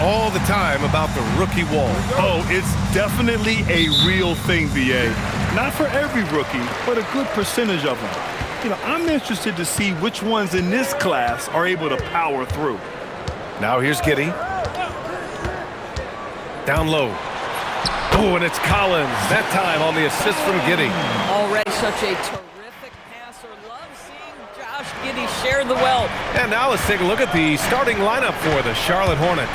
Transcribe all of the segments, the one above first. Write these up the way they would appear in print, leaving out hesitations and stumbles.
all the time about the rookie wall. Oh, it's definitely a real thing, B.A. Not for every rookie, but a good percentage of them. You know, I'm interested to see which ones in this class are able to power through. Now here's Giddey. Down low. Oh, and it's Collins. That time on the assist from Giddey. Already such a terrific passer. Love seeing Josh Giddey share the wealth. And now let's take a look at the starting lineup for the Charlotte Hornets.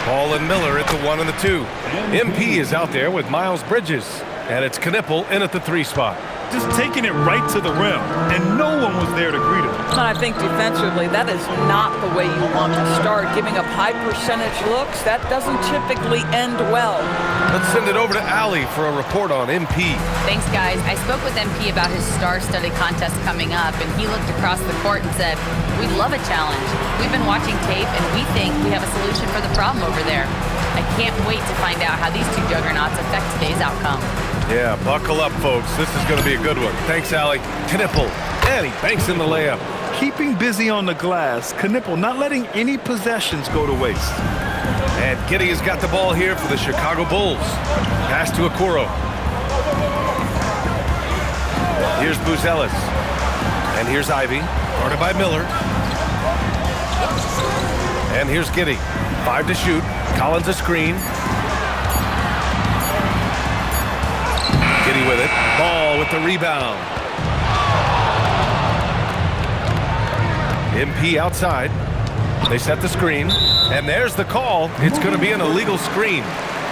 Paul and Miller at the 1 and the 2. MP is out there with Miles Bridges. And it's Knipple in at the 3 spot. Just taking it right to the rim, and no one was there to greet him. And I think defensively, that is not the way you want to start. Giving up high percentage looks, that doesn't typically end well. Let's send it over to Allie for a report on MP. Thanks, guys. I spoke with MP about his star-studded contest coming up, and he looked across the court and said, "We'd love a challenge. We've been watching tape, and we think we have a solution for the problem over there. I can't wait to find out how these two juggernauts affect today's outcome." Yeah, buckle up, folks. This is going to be a good one. Thanks, Allie. Knipple, and he banks in the layup. Keeping busy on the glass, Knipple not letting any possessions go to waste. And Giddey has got the ball here for the Chicago Bulls. Pass to Okoro. Here's Buzelis. And here's Ivy, guarded by Miller. And here's Giddey. 5 to shoot. Collins a screen. Giddey with it. Ball with the rebound. MP outside. They set the screen. And there's the call. It's going to be an illegal screen.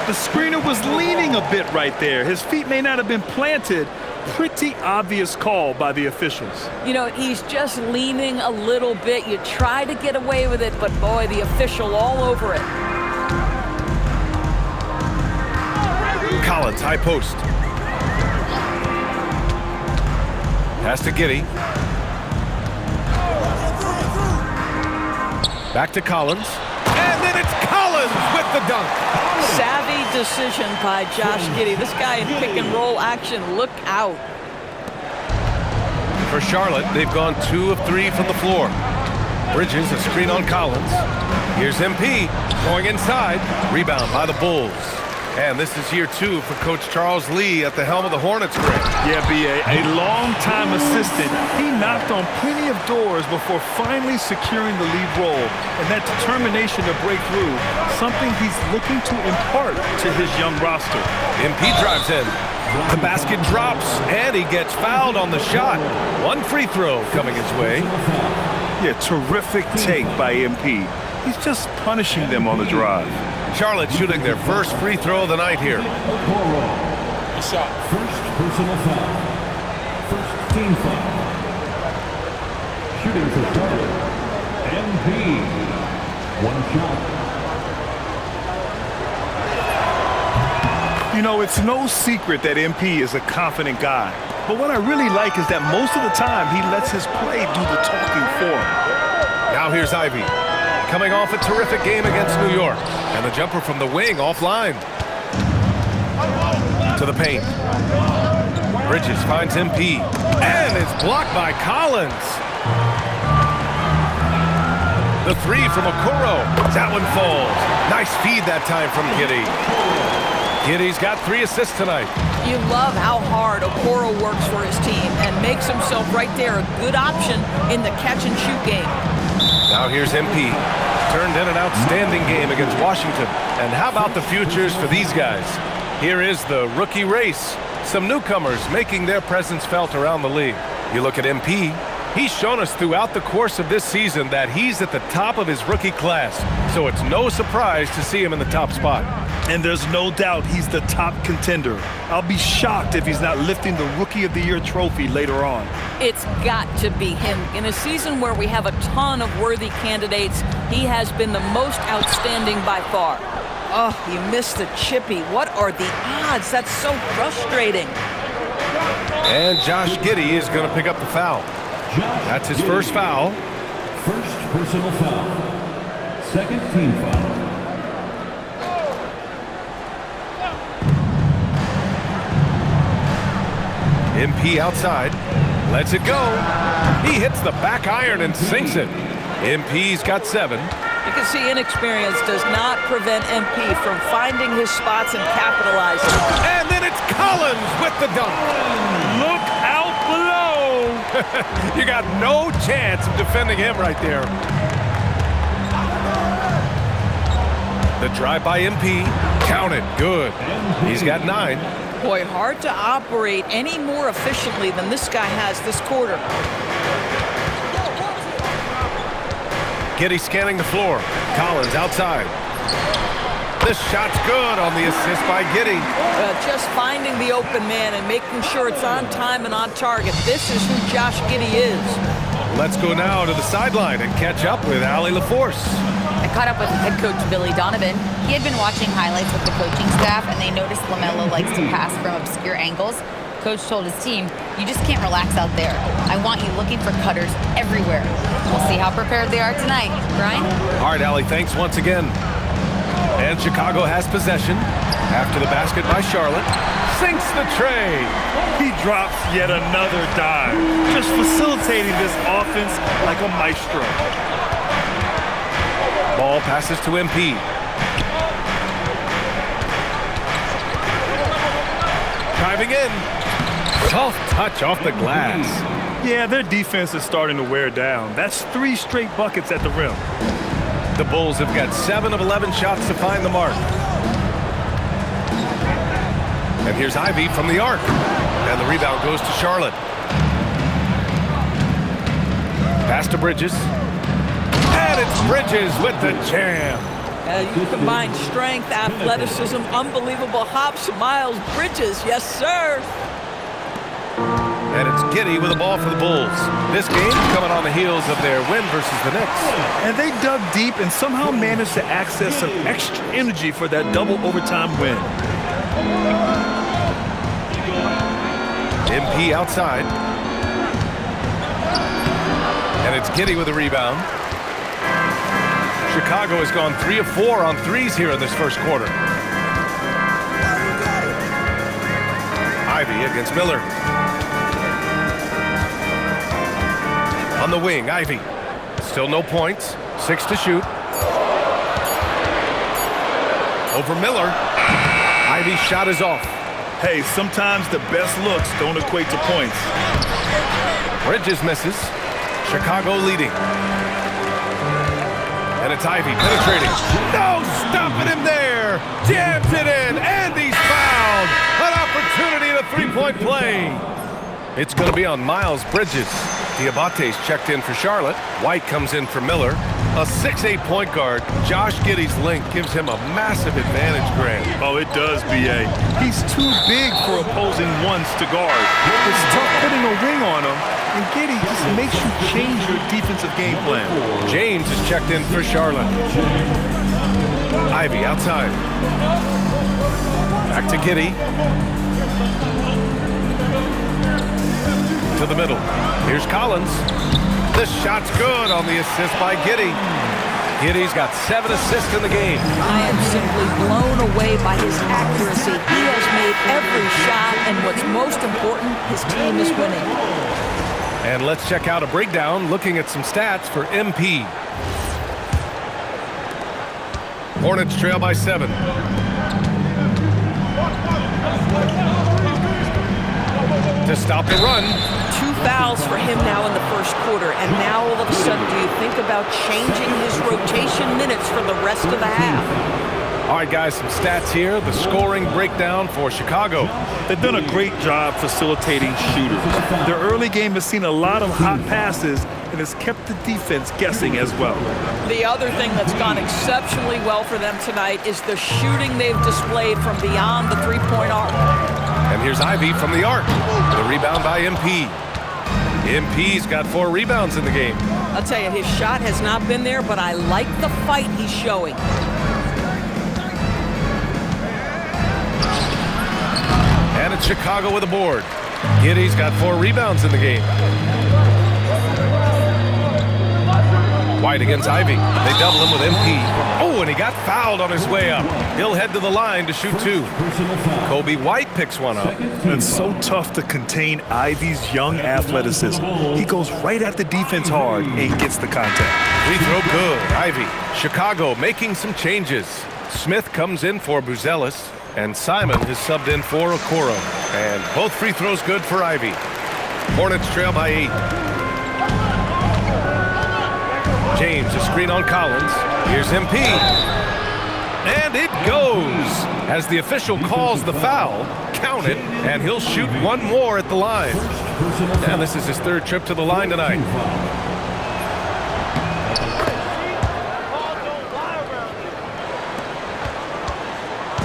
The screener was leaning a bit right there. His feet may not have been planted. Pretty obvious call by the officials. You know, he's just leaning a little bit. You try to get away with it, but boy, the official all over it. Collins, high post. Pass to Giddey. Back to Collins. And then it's Collins with the dunk. Savvy decision by Josh Giddey. This guy in pick and roll action, look out. For Charlotte, they've gone 2 of 3 from the floor. Bridges, a screen on Collins. Here's MP going inside. Rebound by the Bulls. And this is year 2 for Coach Charles Lee at the helm of the Hornets. Yeah, B.A., a long-time assistant. He knocked on plenty of doors before finally securing the lead role. And that determination to break through, something he's looking to impart to his young roster. MP drives in. The basket drops, and he gets fouled on the shot. 1 free throw coming his way. Yeah, terrific take by MP. He's just punishing them on the drive. Charlotte shooting their first free throw of the night here. Good shot. First personal foul. First team foul. Shooting for Charlotte. MP. 1 shot. You know, it's no secret that MP is a confident guy. But what I really like is that most of the time he lets his play do the talking for him. Now here's Ivy. Coming off a terrific game against New York. And the jumper from the wing offline. To the paint. Bridges finds MP. And it's blocked by Collins. The 3 from Okoro. That one falls. Nice feed that time from Giddey. Giddey's got 3 assists tonight. You love how hard Okoro works for his team and makes himself right there a good option in the catch-and-shoot game. Now here's MP. Turned in an outstanding game against Washington. And how about the futures for these guys? Here is the rookie race. Some newcomers making their presence felt around the league. You look at MP. He's shown us throughout the course of this season that he's at the top of his rookie class. So it's no surprise to see him in the top spot. And there's no doubt he's the top contender. I'll be shocked if he's not lifting the Rookie of the Year trophy later on. It's got to be him. In a season where we have a ton of worthy candidates, he has been the most outstanding by far. Oh, he missed the chippy. What are the odds? That's so frustrating. And Josh Giddey is going to pick up the foul. That's his first foul. First personal foul. Second team foul. MP outside. Lets it go. He hits the back iron and sinks it. MP's got 7. You can see inexperience does not prevent MP from finding his spots and capitalizing. And then it's Collins with the dunk. Look out below. You got no chance of defending him right there. The drive by MP. Counted. Good. He's got 9. Boy, hard to operate any more efficiently than this guy has this quarter. Giddey scanning the floor. Collins outside. This shot's good on the assist by Giddey. Just finding the open man and making sure it's on time and on target. This is who Josh Giddey is. Let's go now to the sideline and catch up with Allie LaForce. I caught up with head coach Billy Donovan. He had been watching highlights with the coaching staff, and they noticed LaMelo likes to pass from obscure angles. Coach told his team, you just can't relax out there. I want you looking for cutters everywhere. We'll see how prepared they are tonight. Brian? All right, Allie, thanks once again. And Chicago has possession after the basket by Charlotte. Sinks the tray. He drops yet another dive, just facilitating this offense like a maestro. Ball passes to MP. Driving in. Soft touch off the glass. Yeah, their defense is starting to wear down. That's 3 straight buckets at the rim. The Bulls have got 7 of 11 shots to find the mark. And here's Ivy from the arc. And the rebound goes to Charlotte. Pass to Bridges. And it's Bridges with the jam. You combine strength, athleticism, unbelievable hops. Miles Bridges, yes, sir. And it's Giddey with the ball for the Bulls. This game coming on the heels of their win versus the Knicks. And they dug deep and somehow managed to access some extra energy for that double overtime win. MP outside. And it's Giddey with the rebound. Chicago has gone 3 of 4 on threes here in this first quarter. Ivy against Miller. On the wing, Ivy. Still no points. 6 to shoot. Over Miller. Ivy's shot is off. Hey, sometimes the best looks don't equate to points. Bridges misses. Chicago leading. And it's Ivy penetrating. No stopping him there. Jams it in, and he's fouled. An opportunity in a three-point play. It's going to be on Miles Bridges. Diabate's checked in for Charlotte. White comes in for Miller. A 6'8" point guard. Josh Giddey's length gives him a massive advantage, Grant. Oh, it does, B.A. He's too big for opposing ones to guard. It's tough putting a wing on him, and Giddey just makes you change your defensive game plan. James is checked in for Charlotte. Ivy outside. Back to Giddey. To the middle. Here's Collins. This shot's good on the assist by Giddey. Giddey's got 7 assists in the game. I am simply blown away by his accuracy. He has made every shot, and what's most important, his team is winning. And let's check out a breakdown looking at some stats for MP. Hornets trail by 7. To stop the run. 2 fouls for him now in the first quarter, and now all of a sudden, do you think about changing his rotation minutes for the rest of the half? All right, guys, some stats here. The scoring breakdown for Chicago. They've done a great job facilitating shooters. Their early game has seen a lot of hot passes and has kept the defense guessing as well. The other thing that's gone exceptionally well for them tonight is the shooting they've displayed from beyond the three-point arc. And here's Ivy from the arc. The rebound by MP. MP's got 4 rebounds in the game. I'll tell you, his shot has not been there, but I like the fight he's showing. And it's Chicago with a board. Giddey's got 4 rebounds in the game. White against Ivy. They double him with MP. Oh, and he got fouled on his way up. He'll head to the line to shoot 2. Kobe White picks one up. It's so tough to contain Ivy's young athleticism. He goes right at the defense hard and gets the contact. Free throw good. Ivy. Chicago making some changes. Smith comes in for Buzelis, and Simon is subbed in for Okoro. And both free throws good for Ivy. Hornets trail by 8. James, a screen on Collins. Here's MP. And it goes. As the official calls the foul, count it, and he'll shoot one more at the line. And this is his 3rd trip to the line tonight.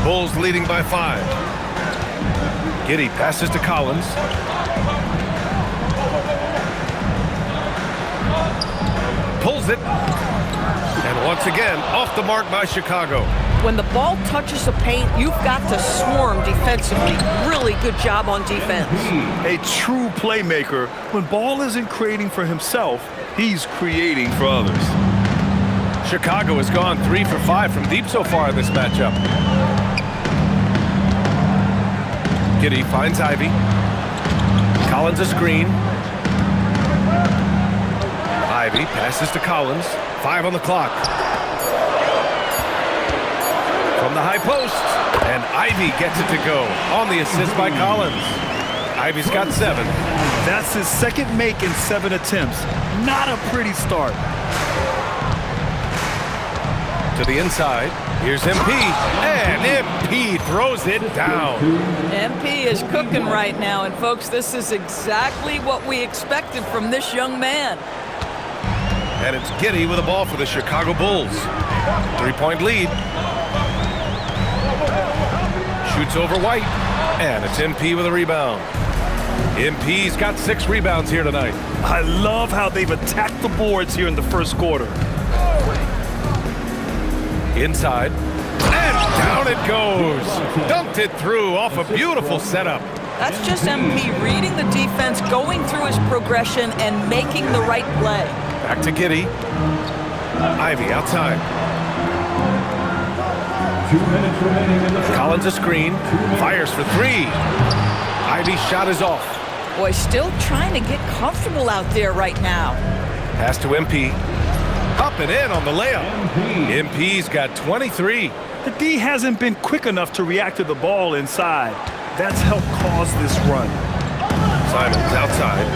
Bulls leading by 5. Giddey passes to Collins. Pulls it. And once again, off the mark by Chicago. When the ball touches the paint, you've got to swarm defensively. Really good job on defense. A true playmaker. When Ball isn't creating for himself, he's creating for others. Chicago has gone 3 for 5 from deep so far in this matchup. Giddey finds Ivy. Collins a screen. Ivy passes to Collins. 5 on the clock. From the high post. And Ivy gets it to go on the assist by Collins. Ivy's got 7. That's his 2nd make in 7 attempts. Not a pretty start. To the inside. Here's MP. And MP throws it down. MP is cooking right now. And folks, this is exactly what we expected from this young man. And it's Giddey with the ball for the Chicago Bulls. 3-point lead. Shoots over White. And it's MP with a rebound. MP's got 6 rebounds here tonight. I love how they've attacked the boards here in the 1st quarter. Inside. And down it goes. Dumped it through off a beautiful setup. That's just MP reading the defense, going through his progression, and making the right play. Back to Giddey. Ivy outside. 2 minutes remaining in the Collins a screen. Fires for 3. Ivy's shot is off. Boy, still trying to get comfortable out there right now. Pass to MP. Up and in on the layup. MP's got 23. The D hasn't been quick enough to react to the ball inside. That's helped cause this run. Simon's outside.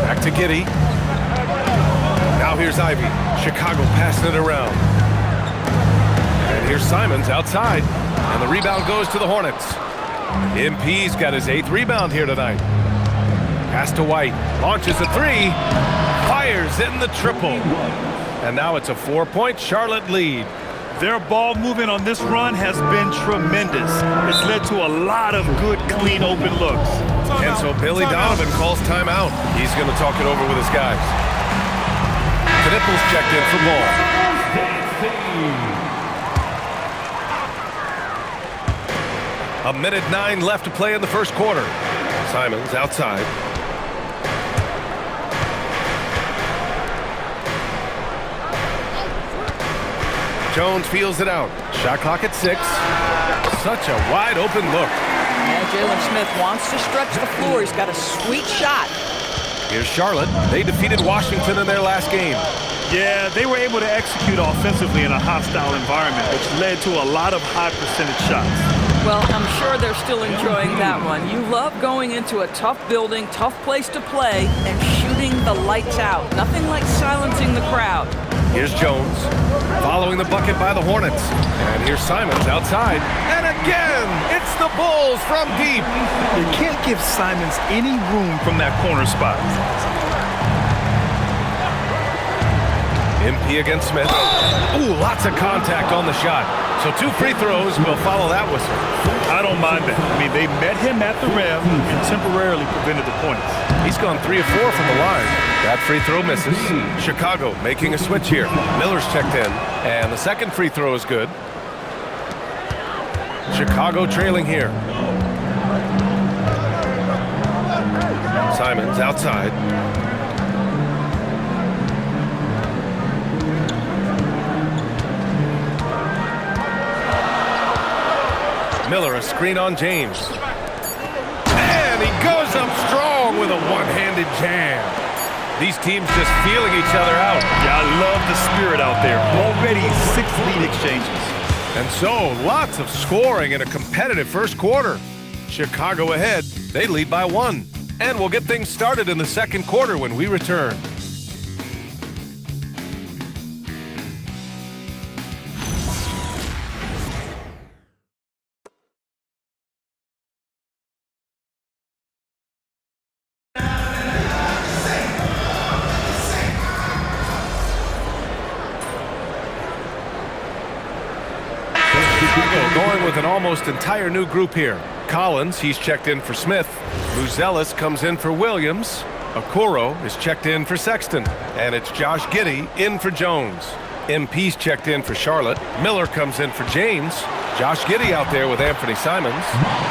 Back to Giddey. Now here's Ivy. Chicago passing it around. And here's Simons outside. And the rebound goes to the Hornets. MP's got his 8th rebound here tonight. Pass to White. Launches a 3. Fires in the triple. And now it's a 4-point Charlotte lead. Their ball movement on this run has been tremendous. It's led to a lot of good, clean, open looks. And so Billy Donovan calls timeout. He's going to talk it over with his guys. Knipples checked in for Ball. A minute 9 left to play in the 1st quarter. Simons outside. Jones feels it out. Shot clock at 6. Such a wide open look. Yeah, Jalen Smith wants to stretch the floor. He's got a sweet shot. Here's Charlotte. They defeated Washington in their last game. Yeah, they were able to execute offensively in a hostile environment, which led to a lot of high percentage shots. Well, I'm sure they're still enjoying that one. You love going into a tough building, tough place to play, and shooting the lights out. Nothing like silencing the crowd. Here's Jones, following the bucket by the Hornets. And here's Simons outside. And again, it's the Bulls from deep. You can't give Simons any room from that corner spot. MP against Smith. Ooh, lots of contact on the shot. So 2 free throws will follow that whistle. I don't mind that. I mean, they met him at the rim and temporarily prevented the points. He's gone 3 of 4 from the line. That free throw misses. Chicago making a switch here. Miller's checked in, and the 2nd free throw is good. Chicago trailing here. Simons outside. Miller, a screen on James. And he goes up strong with a one-handed jam. These teams just feeling each other out. Yeah, I love the spirit out there. Already 6 lead exchanges. And so, lots of scoring in a competitive first quarter. Chicago ahead. They lead by 1. And we'll get things started in the second quarter when we return. Going with an almost entire new group here. Collins, he's checked in for Smith. Muzelis comes in for Williams. Okoro is checked in for Sexton. And it's Josh Giddey in for Jones. MP's checked in for Charlotte. Miller comes in for James. Josh Giddey out there with Anthony Simons.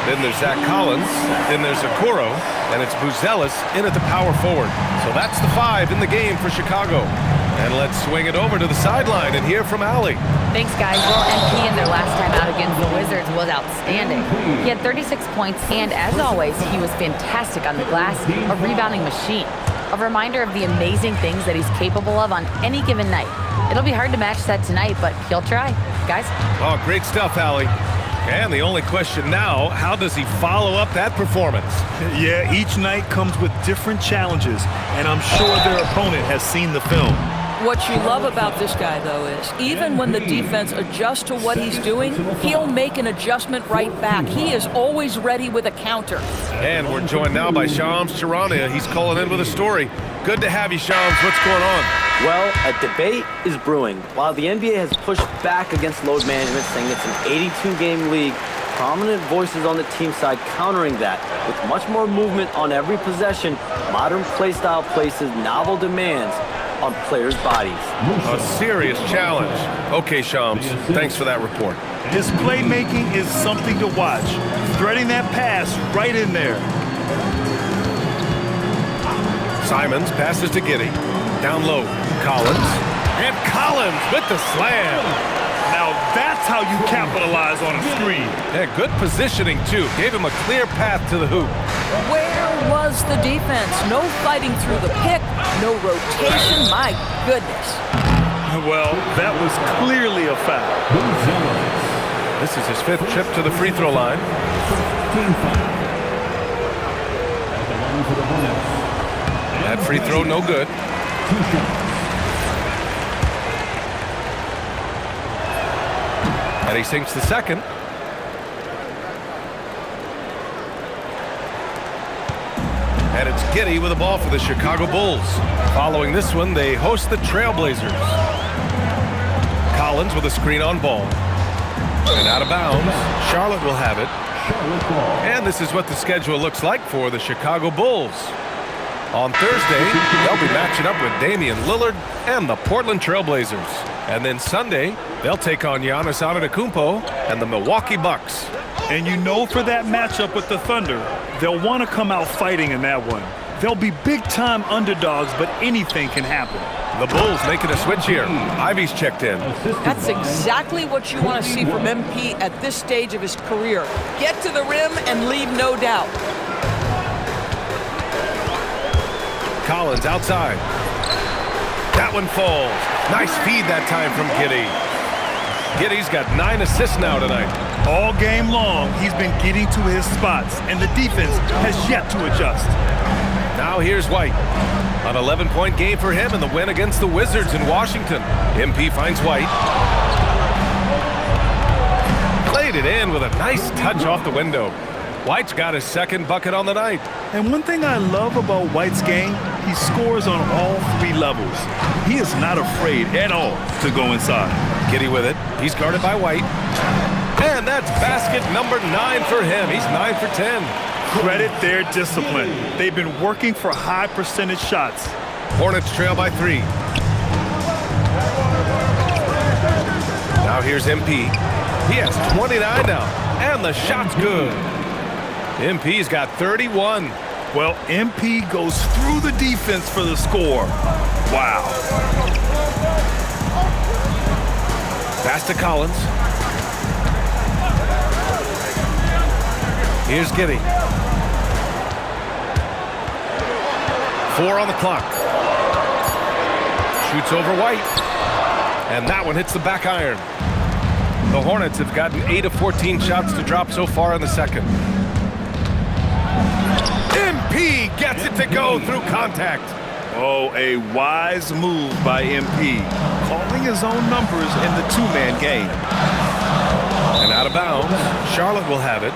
Then there's Zach Collins. Then there's Okoro. And it's Muzelis in at the power forward. So that's the 5 in the game for Chicago. And let's swing it over to the sideline and hear from Allie. Thanks, guys. Well, MP in their last time out against the Wizards was outstanding. He had 36 points, and as always, he was fantastic on the glass, a rebounding machine. A reminder of the amazing things that he's capable of on any given night. It'll be hard to match that tonight, but he'll try. Guys? Oh, great stuff, Allie. And the only question now, how does he follow up that performance? Yeah, each night comes with different challenges, and I'm sure their opponent has seen the film. What you love about this guy, though, is even when the defense adjusts to what he's doing, he'll make an adjustment right back. He is always ready with a counter. And we're joined now by Shams Charania. He's calling in with a story. Good to have you, Shams. What's going on? Well, a debate is brewing. While the NBA has pushed back against load management, saying it's an 82-game league, prominent voices on the team side countering that. With much more movement on every possession, modern play style places novel demands on players' bodies. A serious challenge. Okay, Shams, thanks for that report. His playmaking is something to watch. Threading that pass right in there. Simons passes to Giddey. Down low, Collins. And Collins with the slam. Now that's how you capitalize on a screen. Yeah, good positioning, too. Gave him a clear path to the hoop. Where was the defense? No fighting through the pick, no rotation. My goodness. Well, that was clearly a foul. This is his 5th trip to the free throw line. That free throw, no good. And he sinks the second. And it's Giddey with the ball for the Chicago Bulls. Following this one, they host the Trailblazers. Collins with a screen on ball. And out of bounds, Charlotte will have it. And this is what the schedule looks like for the Chicago Bulls. On Thursday, they'll be matching up with Damian Lillard and the Portland Trailblazers. And then Sunday, they'll take on Giannis Antetokounmpo and the Milwaukee Bucks. And you know, for that matchup with the Thunder, they'll want to come out fighting in that one. They'll be big-time underdogs, but anything can happen. The Bulls making a switch here. Ivy's checked in. That's exactly what you want to see from MP at this stage of his career. Get to the rim and leave no doubt. Collins outside. That one falls. Nice feed that time from Giddey. Giddey's got 9 assists now tonight. All game long, he's been getting to his spots, and the defense has yet to adjust. Now here's White. An 11-point game for him in the win against the Wizards in Washington. MP finds White. Played it in with a nice touch off the window. White's got his 2nd bucket on the night. And one thing I love about White's game, he scores on all 3 levels. He is not afraid at all to go inside. Giddey with it. He's guarded by White. And that's basket number 9 for him. He's 9 for 10. Credit their discipline. They've been working for high percentage shots. Hornets trail by 3. Now here's MP. He has 29 now. And the shot's good. MP's got 31. Well, MP goes through the defense for the score. Wow. Pass to Collins. Here's Giddey. 4 on the clock. Shoots over White. And that one hits the back iron. The Hornets have gotten 8 of 14 shots to drop so far in the second. MP gets it to go through contact. Oh, a wise move by MP, calling his own numbers in the two-man game. And out of bounds, Charlotte will have it.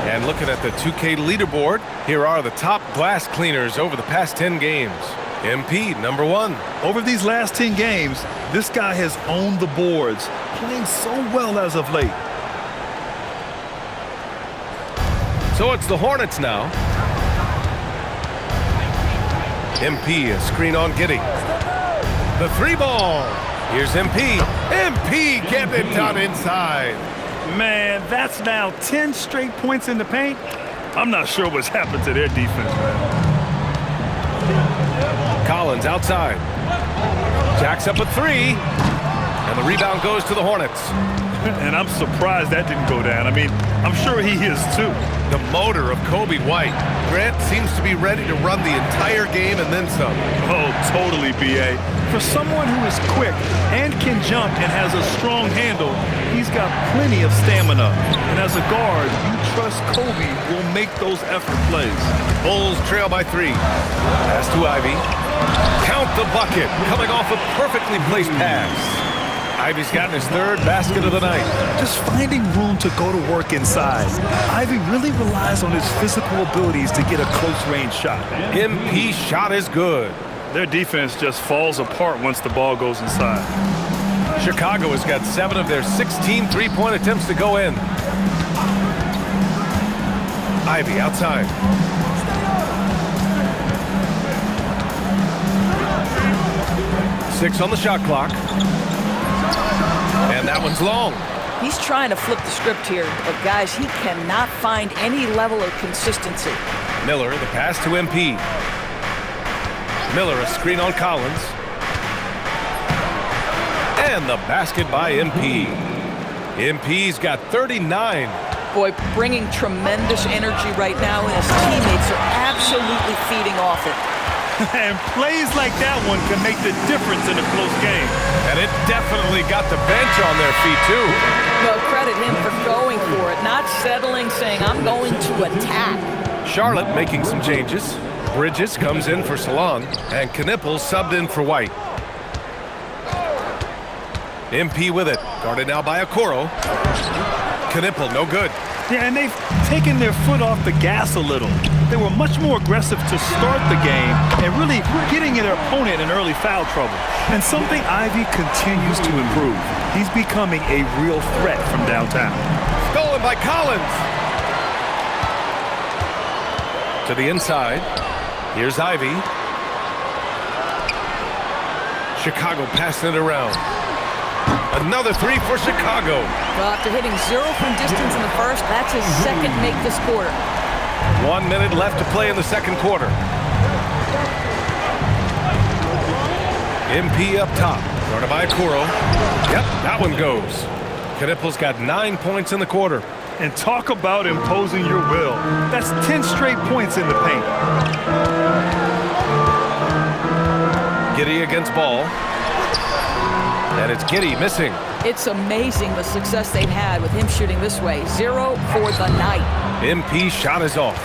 And looking at the 2K leaderboard, here are the top glass cleaners over the past 10 games. MP, number 1. Over these last 10 games, this guy has owned the boards, playing so well as of late. So it's the Hornets now. MP, a screen on Giddey. The 3-ball. Here's MP. MP getting it done inside. Man, that's now 10 straight points in the paint. I'm not sure what's happened to their defense, man. Collins outside. Jacks up a 3. And the rebound goes to the Hornets. And I'm surprised that didn't go down. I mean, I'm sure he is too. The motor of Kobe White. Grant seems to be ready to run the entire game and then some. Oh, totally, B.A. For someone who is quick and can jump and has a strong handle, he's got plenty of stamina. And as a guard, you trust Kobe will make those effort plays. Bulls trail by 3. Pass to Ivy. Count the bucket. Coming off a perfectly placed pass. Ivy's gotten his 3rd basket of the night. Just finding room to go to work inside. Ivy really relies on his physical abilities to get a close-range shot. MP shot is good. Their defense just falls apart once the ball goes inside. Chicago has got 7 of their 16 three-point attempts to go in. Ivy outside. Six on the shot clock. And that one's long. He's trying to flip the script here, but guys, he cannot find any level of consistency. Miller, the pass to MP. Miller, a screen on Collins. And the basket by MP. MP's got 39. Boy, bringing tremendous energy right now, and his teammates are absolutely feeding off it. And plays like that one can make the difference in a close game. And it definitely got the bench on their feet, too. Well, credit him for going for it, not settling, saying, I'm going to attack. Charlotte making some changes. Bridges comes in for Salon, and Knippel subbed in for White. MP with it, guarded now by Okoro. Knippel, no good. Yeah, and they've taken their foot off the gas a little. They were much more aggressive to start the game and really getting their opponent in early foul trouble. And something Ivy continues to improve. He's becoming a real threat from downtown. Stolen by Collins. To the inside. Here's Ivy. Chicago passing it around. Another 3 for Chicago. Well, after hitting 0 from distance in the first, that's his 2nd make this quarter. 1 minute left to play in the second quarter. MP up top. Guarded by Okoro. Yep, that one goes. Knippel's got 9 points in the quarter. And talk about imposing your will. That's 10 straight points in the paint. Giddey against Ball. And it's Giddey missing. It's amazing the success they've had with him shooting this way. 0 for the night. MP shot is off.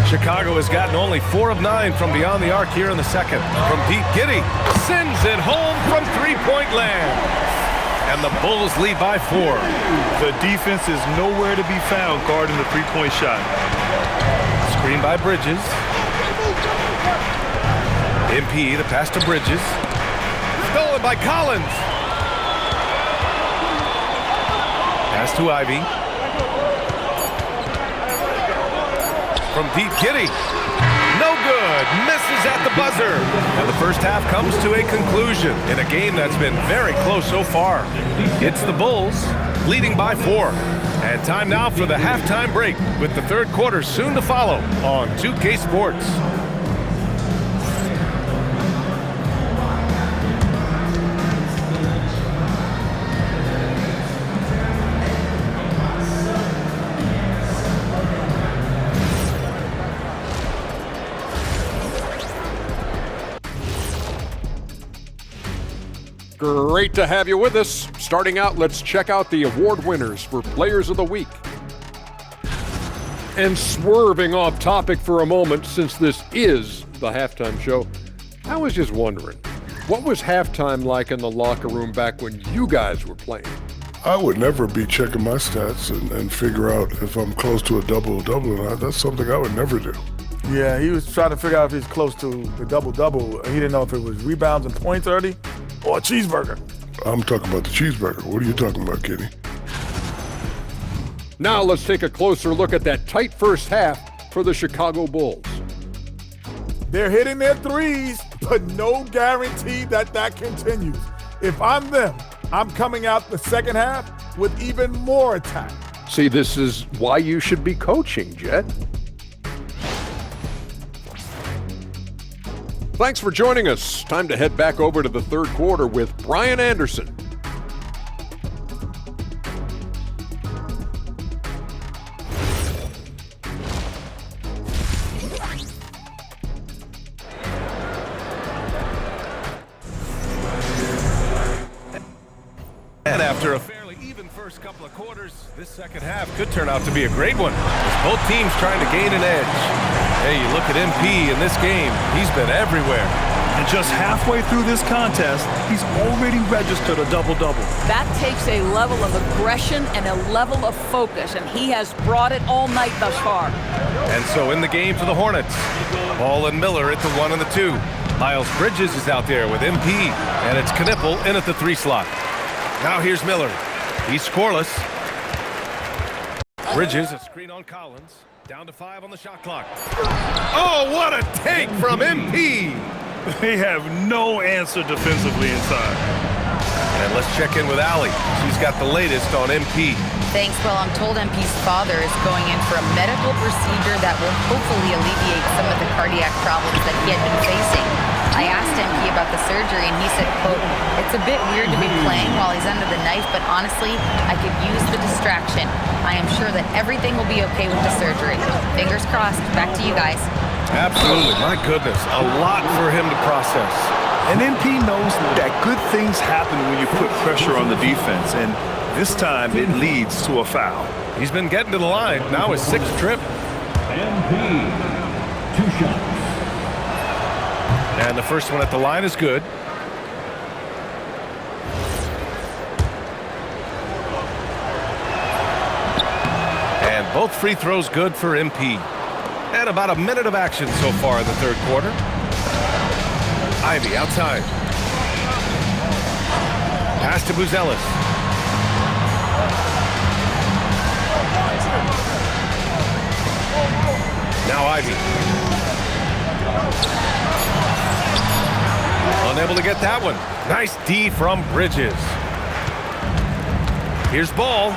Chicago has gotten only 4 of 9 from beyond the arc here in the second. From deep, Giddey sends it home from three-point land. And the Bulls lead by 4. The defense is nowhere to be found guarding the three-point shot. Screen by Bridges. MP, the pass to Bridges. Stolen by Collins. Pass to Ivy. From deep, Giddey. No good. Misses at the buzzer. And the first half comes to a conclusion in a game that's been very close so far. It's the Bulls leading by 4. And time now for the halftime break with the third quarter soon to follow on 2K Sports. Great to have you with us. Starting out, let's check out the award winners for Players of the Week. And swerving off topic for a moment, since this is the halftime show, I was just wondering, what was halftime like in the locker room back when you guys were playing? I would never be checking my stats and figure out if I'm close to a double-double or not. That's something I would never do. Yeah, he was trying to figure out if he's close to the double-double. He didn't know if it was rebounds and points already or a cheeseburger. I'm talking about the cheeseburger. What are you talking about, Kenny? Now let's take a closer look at that tight first half for the Chicago Bulls. They're hitting their threes, but no guarantee that that continues. If I'm them, I'm coming out the second half with even more attack. See, this is why you should be coaching, Jet. Thanks for joining us. Time to head back over to the third quarter with Brian Anderson. And after a fairly even first couple of quarters, this second half could turn out to be a great one, with both teams trying to gain an edge. Hey, you look at MP in this game, he's been everywhere. And just halfway through this contest, he's already registered a double-double. That takes a level of aggression and a level of focus, and he has brought it all night thus far. And so in the game for the Hornets, Ball and Miller at the 1 and the 2. Miles Bridges is out there with MP, and it's Knipple in at the 3 slot. Now here's Miller. He's scoreless. Bridges, a screen on Collins. Down to 5 on the shot clock. Oh, what a take from MP! They have no answer defensively inside. And let's check in with Allie. She's got the latest on MP. Thanks. Well, I'm told MP's father is going in for a medical procedure that will hopefully alleviate some of the cardiac problems that he had been facing. I asked MP about the surgery, and he said, quote, "It's a bit weird to be playing while he's under the knife, but honestly, I could use the distraction. I am sure that everything will be okay with the surgery." Fingers crossed. Back to you guys. Absolutely. My goodness. A lot for him to process. And MP knows that good things happen when you put pressure on the defense, and this time it leads to a foul. He's been getting to the line. Now his 6th trip. MP, 2 shots. And the first one at the line is good. And both free throws good for MP. And about a minute of action so far in the third quarter. Ivy outside. Pass to Buzelis. Now Ivy. Unable to get that one. Nice D from Bridges. Here's Ball.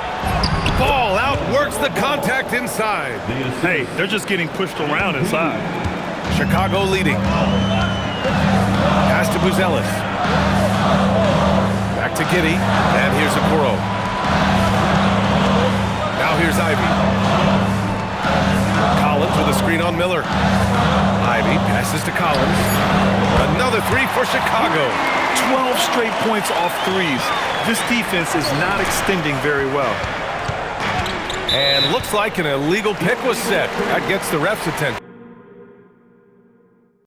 Ball outworks the contact inside. Hey, they're just getting pushed around inside. Chicago leading. Pass to Buzelis. Back to Giddey. And here's Okoro. Now here's Ivy. Collins with a screen on Miller. Ivy passes to Collins. Another 3 for Chicago. 12 straight points off threes. This defense is not extending very well. And looks like an illegal pick was set. That gets the ref's attention.